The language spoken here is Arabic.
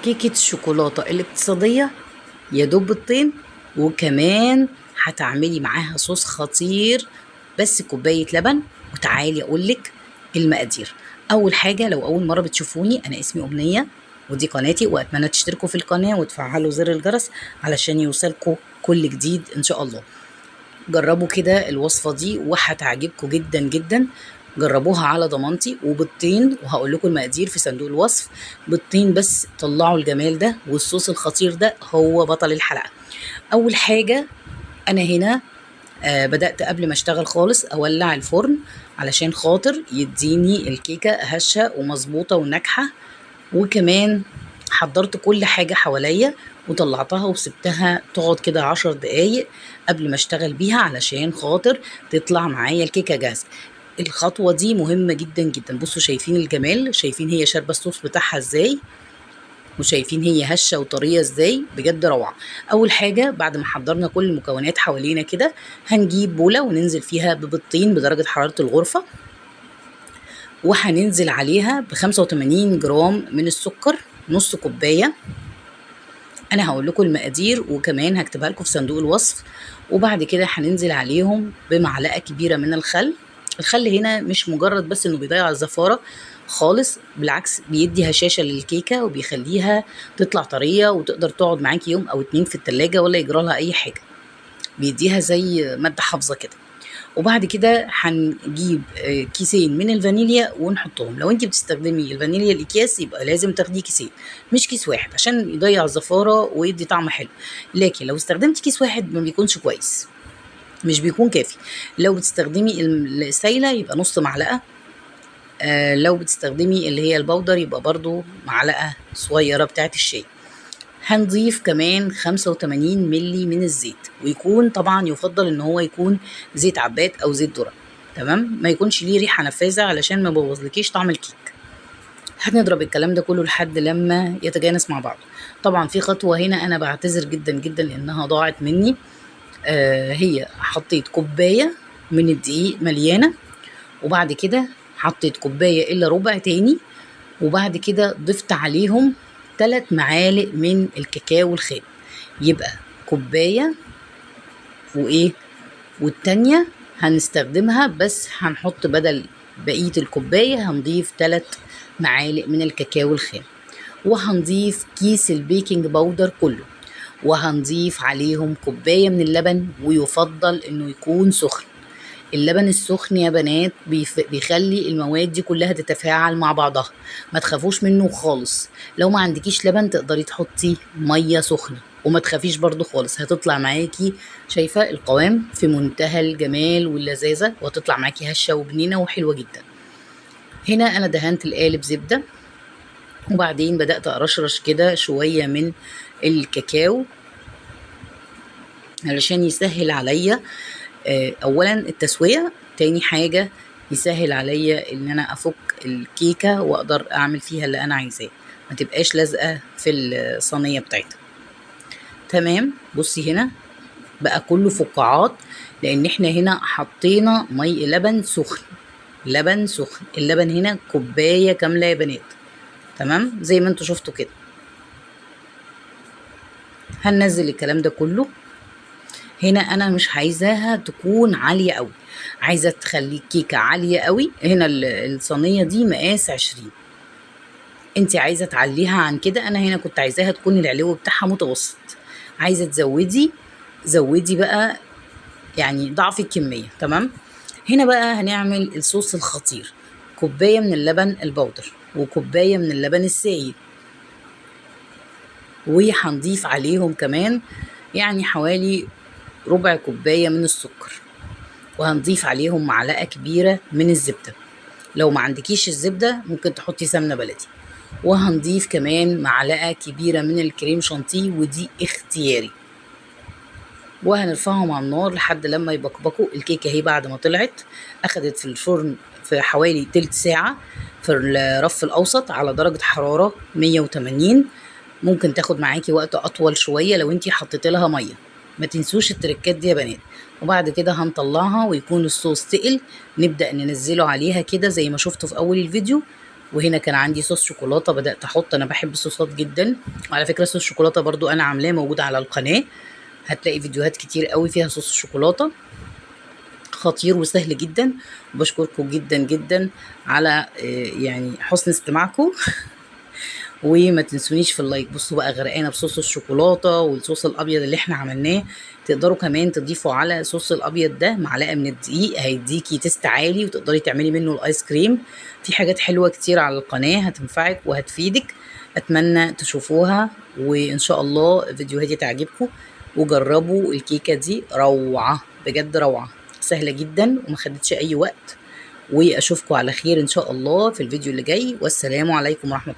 كيكة الشوكولاتة الاقتصادية يا دوب بيضتين، وكمان هتعملي معاها صوص خطير. بس كوباية لبن. وتعالي اقولك المقادير. اول حاجة، لو اول مرة بتشوفوني، انا اسمي امنية ودي قناتي، واتمنى تشتركوا في القناة وتفعلوا زر الجرس علشان يوصلكوا كل جديد ان شاء الله. جربوا كده الوصفة دي وهتعجبكم جدا جدا. جربوها على ضمانتي. وبيضتين، وهقول لكم المقادير في صندوق الوصف. بيضتين بس طلعوا الجمال ده، والصوص الخطير ده هو بطل الحلقة. اول حاجة، انا هنا بدأت قبل ما اشتغل خالص اولع الفرن علشان خاطر يديني الكيكة هشة ومظبوطة وناجحة. وكمان حضرت كل حاجة حواليا وطلعتها وسبتها تقعد كده 10 دقايق قبل ما اشتغل بيها علشان خاطر تطلع معايا الكيكة جاهزة. الخطوة دي مهمة جدا جدا. بصوا شايفين الجمال، شايفين هي شاربة الصوص بتاعها ازاي، وشايفين هي هشة وطرية ازاي، بجد روعة. اول حاجة بعد ما حضرنا كل المكونات حوالينا كده، هنجيب بولة وننزل فيها ببيضتين بدرجة حرارة الغرفة، وهننزل عليها ب 85 جرام من السكر، نص كوباية. انا هقول لكم المقادير وكمان هكتبها لكم في صندوق الوصف. وبعد كده هننزل عليهم بمعلقة كبيرة من الخل. الخل هنا مش مجرد بس انه بيضيع الزفارة خالص، بالعكس بيدي هشاشة للكيكة وبيخليها تطلع طرية وتقدر تقعد معاكي يوم او اتنين في التلاجة ولا يجرى لها اي حاجة. بيديها زي مادة حافظة كده. وبعد كده هنجيب كيسين من الفانيليا ونحطهم. لو انت بتستخدمي الفانيليا الاكياس يبقى لازم تاخدي كيسين مش كيس واحد عشان يضيع الزفاره ويدي طعم حلو. لكن لو استخدمتي كيس واحد ما بيكونش كويس، مش بيكون كافي. لو بتستخدمي السايله يبقى نص معلقه. لو بتستخدمي اللي هي البودر يبقى برضو معلقه صغيره بتاعت الشاي. هنضيف كمان 85 ملي من الزيت، ويكون طبعا يفضل ان هو يكون زيت عباد او زيت ذرة. تمام، ما يكونش ليه ريحة نفاذة علشان ما يبوظلكيش طعم الكيك. هنضرب الكلام ده كله لحد لما يتجانس مع بعض. طبعا في خطوة هنا انا بعتذر جدا جدا لانها ضاعت مني. هي حطيت كوباية من الدقيق مليانة، وبعد كده حطيت كوباية الا ربع تاني، وبعد كده ضفت عليهم 3 معالق من الكاكاو الخام. يبقى كوباية وايه، والتانية هنستخدمها بس هنحط بدل بقية الكوباية هنضيف 3 معالق من الكاكاو الخام. وهنضيف كيس البيكنج باودر كله، وهنضيف عليهم كوباية من اللبن، ويفضل انه يكون سخن. اللبن السخن يا بنات بيخلي المواد دي كلها تتفاعل مع بعضها، ما تخافوش منه خالص. لو ما عندكيش لبن تقدري تحطي مية سخنة وما تخافيش برضو خالص، هتطلع معاكي شايفة القوام في منتهى الجمال واللذاذة، وهتطلع معاكي هشة وبنينة وحلوة جدا. هنا انا دهنت القالب زبدة، وبعدين بدأت أرشرش كده شوية من الكاكاو علشان يسهل عليا اولا التسوية، تاني حاجة يسهل عليا ان انا افك الكيكة واقدر اعمل فيها اللي انا عايزاه، ما تبقاش لازقة في الصينية بتاعتها. تمام، بصي هنا بقى كله فقاعات، لان احنا هنا حطينا لبن سخن. لبن سخن، اللبن هنا كوباية كاملة يا بنات. تمام، زي ما انتوا شفتوا كده. هننزل الكلام ده كله. هنا انا مش عايزاها تكون عالية قوي، عايزة تخلي الكيكة عالية قوي. هنا الصينية دي مقاس 20، انت عايزة تعليها عن كده. انا هنا كنت عايزاها تكون العلو بتاعها متوسط. عايزة تزودي زودي بقى، يعني ضعف الكمية. تمام، هنا بقى هنعمل الصوص الخطير. كوباية من اللبن البودر وكوباية من اللبن السائل، وهنضيف عليهم كمان يعني حوالي ربع كوباية من السكر، وهنضيف عليهم معلقة كبيرة من الزبدة. لو ما عندكيش الزبدة ممكن تحطي سمنة بلدي. وهنضيف كمان معلقة كبيرة من الكريم شانتيه، ودي اختياري. وهنرفعهم على النار لحد لما يبقبقوا. الكيكة اهي بعد ما طلعت اخدت في الفرن في حوالي تلت ساعة في الرف الاوسط على درجة حرارة 180. ممكن تاخد معاكي وقت اطول شوية لو انتي حطيت لها مية. ما تنسوش التركات دي يا بنات. وبعد كده هنطلعها ويكون الصوص تقل، نبدأ ننزله عليها كده زي ما شفتوا في اول الفيديو، وهنا كان عندي صوص شوكولاته بدات احط، انا بحب الصوصات جدا. وعلى فكره صوص شوكولاته برضو انا عاملاه موجود على القناه، هتلاقي فيديوهات كتير قوي فيها صوص الشوكولاته، خطير وسهل جدا. وبشكركم جدا جدا على يعني حسن استماعكم. وما تنسونيش في اللايك. بصوا بقى غرقانه بصوص الشوكولاته والصوص الابيض اللي احنا عملناه. تقدروا كمان تضيفوا على الصوص الابيض ده معلقه من الدقيق، هيديكي تيست عالي وتقدري تعملي منه الايس كريم. في حاجات حلوه كتير على القناه هتنفعك وهتفيدك، اتمنى تشوفوها وان شاء الله فيديوهاتي تعجبكم. وجربوا الكيكه دي، روعه بجد روعه، سهله جدا وما خدتش اي وقت. واشوفكم على خير ان شاء الله في الفيديو اللي جاي، والسلام عليكم ورحمه الله.